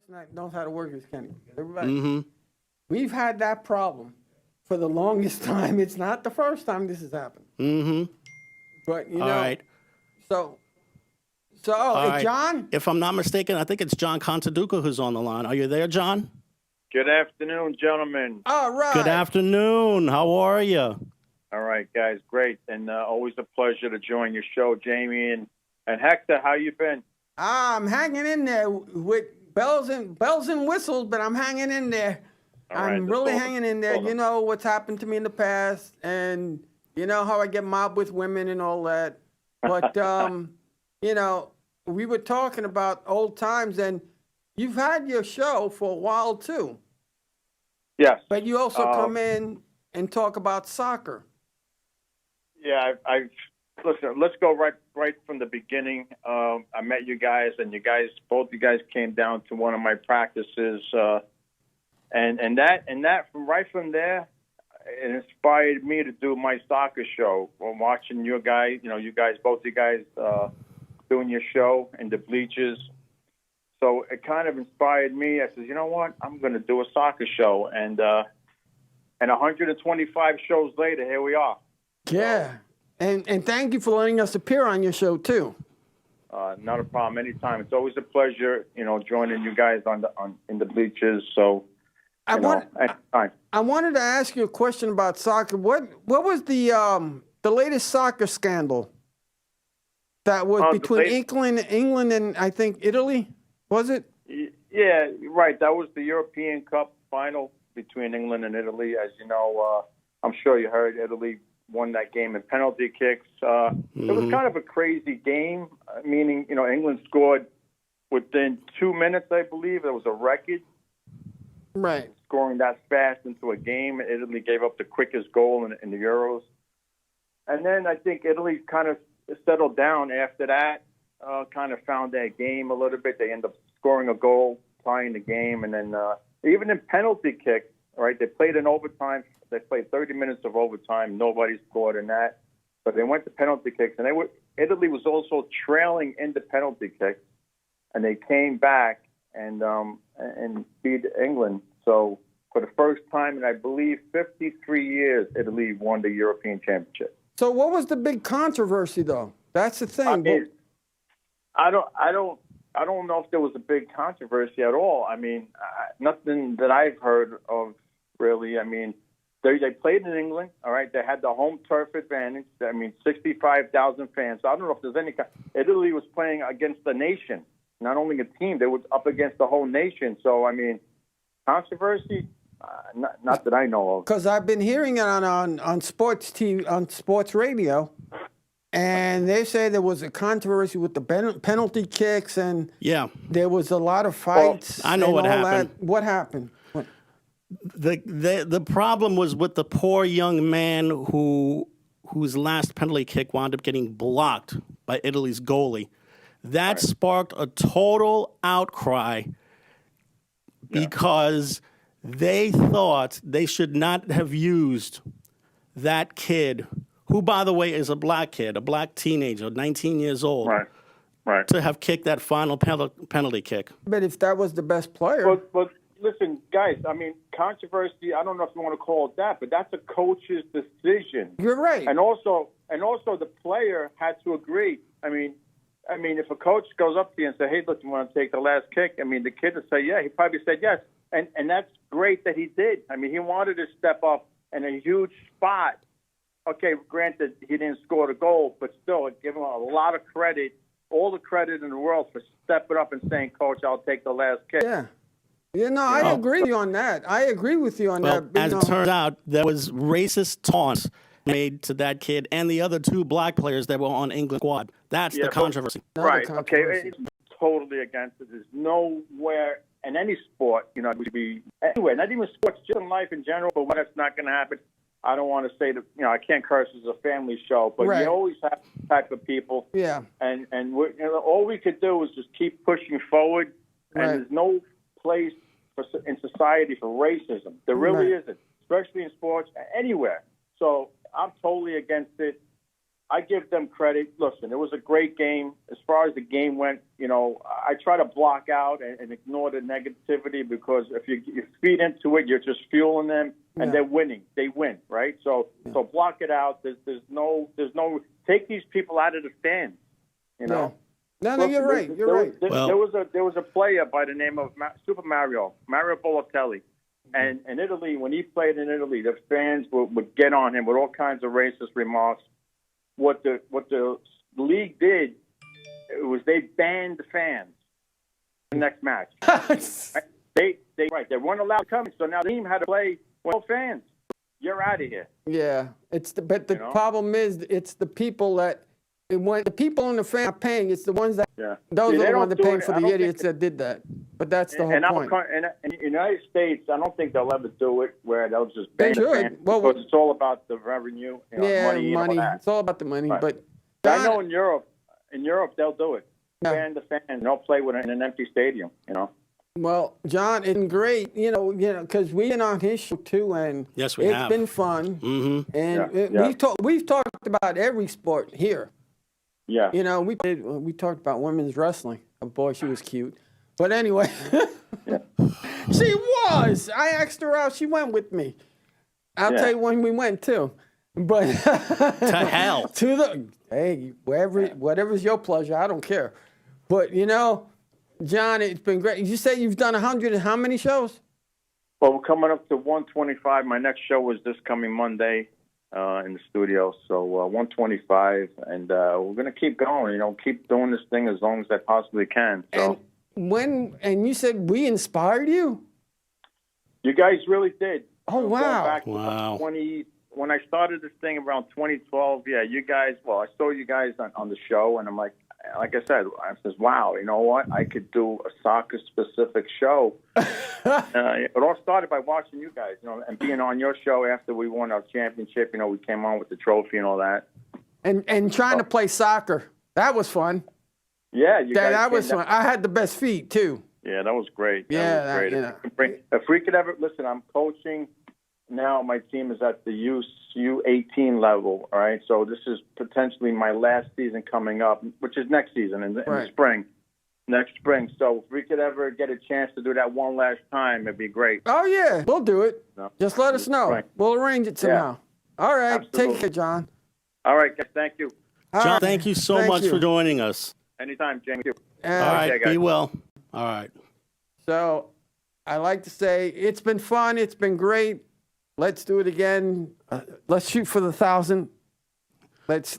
person that knows how to work is Kenny. Everybody, we've had that problem for the longest time. It's not the first time this has happened. But you know, right. so All hey, right. John. If I'm not mistaken, I think it's John Contaduca who's on the line. Are you there, John? Good afternoon, gentlemen. All right. Good afternoon. How are you? All right, guys, great, and always a pleasure to join your show, Jamie and Hector. How you been? I'm hanging in there with bells and whistles, but I'm hanging in there. All right, I'm really hanging in there. You know what's happened to me in the past, and you know how I get mobbed with women and all that. But you know, we were talking about old times, and you've had your show for a while too. Yes. But you also come in and talk about soccer. Yeah, I've listen. Let's go right from the beginning. I met you guys, and both you guys came down to one of my practices, and that from there, it inspired me to do my soccer show. When watching you guys, both you guys doing your show in the Bleachers. So it kind of inspired me. I said, you know what? I'm going to do a soccer show. And 125 shows later, here we are. Yeah. And thank you for letting us appear on your show, too. Not a problem. Anytime. It's always a pleasure, joining you guys in the Bleachers. So, anytime. I wanted to ask you a question about soccer. What was the latest soccer scandal that was between England and I think Italy? Was it? Yeah, right. That was the European Cup final between England and Italy. As you know, I'm sure you heard Italy won that game in penalty kicks. It was kind of a crazy game, meaning, England scored within 2 minutes, I believe. It was a record. Right. Scoring that fast into a game. Italy gave up the quickest goal in the Euros. And then I think Italy kind of settled down after that. Kind of found their game a little bit. They end up scoring a goal, tying the game, and then even in penalty kicks, right? They played in overtime. They played 30 minutes of overtime. Nobody scored in that, but they went to penalty kicks, and Italy was also trailing in the penalty kicks, and they came back and beat England. So for the first time in, I believe, 53 years, Italy won the European Championship. So what was the big controversy, though? That's the thing. I don't know if there was a big controversy at all. I mean, nothing that I've heard of, really. I mean, they played in England, all right? They had the home turf advantage. I mean, 65,000 fans. So I don't know if there's any Italy was playing against the nation, not only a team. They were up against the whole nation. So, I mean, controversy? Not that I know of. Because I've been hearing it on sports TV, on sports radio. And they say there was a controversy with the penalty kicks, and there was a lot of fights. Well, I know what happened. What happened? The problem was with the poor young man whose last penalty kick wound up getting blocked by Italy's goalie. That sparked a total outcry because they thought they should not have used that kid, who, by the way, is a black kid, a black teenager, 19 years old, to have kicked that final penalty kick. But if that was the best player. But listen, guys, I mean, controversy, I don't know if you want to call it that, but that's a coach's decision. You're right. And also the player had to agree. I mean, if a coach goes up to you and says, hey, look, you want to take the last kick? I mean, the kid would say, yeah. He probably said yes. And that's great that he did. I mean, he wanted to step up in a huge spot. Okay, granted, he didn't score the goal, but still, give him a lot of credit, all the credit in the world for stepping up and saying, Coach, I'll take the last kick. Yeah. I agree with you on that. I agree with you on that. As it turns out, there was racist taunts made to that kid and the other two black players that were on England's squad. That's the controversy. Right, okay, it's totally against it. There's nowhere in any sport, it would be anywhere, not even sports, just in life in general, but when it's not going to happen. I don't want to say that, I can't curse. It's a family show, but you always have that type of people. Yeah. And all we could do is just keep pushing forward. And there's no place in society for racism. There really isn't, especially in sports, anywhere. So I'm totally against it. I give them credit. Listen, it was a great game. As far as the game went, I try to block out and ignore the negativity, because if you feed into it, you're just fueling them, and they're winning. They win, right? So block it out. There's no take these people out of the stands. No, you're right. You're right. There was a player by the name of Super Mario Balotelli. And in Italy, when he played in Italy, the fans would get on him with all kinds of racist remarks. What the league did was they banned the fans the next match. They weren't allowed to come, so now the team had to play with no fans. You're out of here. Yeah, but the problem is it's the people that when the people in the fan are paying, it's the ones that those are the ones that paying for the idiots that did that. But that's the whole point. In the United States, I don't think they'll ever do it where they'll just ban the fans, because it's all about the revenue, money. It's all about the money. Right. But I know in Europe they'll do it. Ban the fans. They'll play in an empty stadium. Well, John, it's been great, because we've been on his show too, and yes, we have. It's been fun. Mm-hmm. And we've talked about every sport here. Yeah. We talked about women's wrestling. Oh boy, she was cute. But anyway, she was. I asked her out. She went with me. I'll tell you when we went too. But to hell. Hey, whatever's your pleasure. I don't care. But John, it's been great. You say you've done 100 and how many shows? Well, we're coming up to 125. My next show is this coming Monday in the studio. So 125, and we're going to keep going. Keep doing this thing as long as I possibly can. So. And you said we inspired you? You guys really did. Oh, wow. Back to when I started this thing around 2012, you guys, I saw you guys on the show, and I'm like I said, I says, wow, you know what? I could do a soccer-specific show. It all started by watching you guys, and being on your show after we won our championship. We came on with the trophy and all that. And trying to play soccer. That was fun. Yeah, that was fun. I had the best feet, too. Yeah, that was great. That was great. If we could ever, listen, I'm coaching now. My team is at the U18 level, all right? So this is potentially my last season coming up, which is next season in the spring. Next spring. So if we could ever get a chance to do that one last time, it'd be great. Oh, yeah. We'll do it. No. Just let us know. Right. We'll arrange it somehow. Yeah. All right. Absolutely. Take care, John. All right, guys. Thank you. John, thank you so much for joining us. Anytime, Jamie. All right. Okay, be well. All right. So I like to say it's been fun. It's been great. Let's do it again. Let's shoot for the 1,000. Let's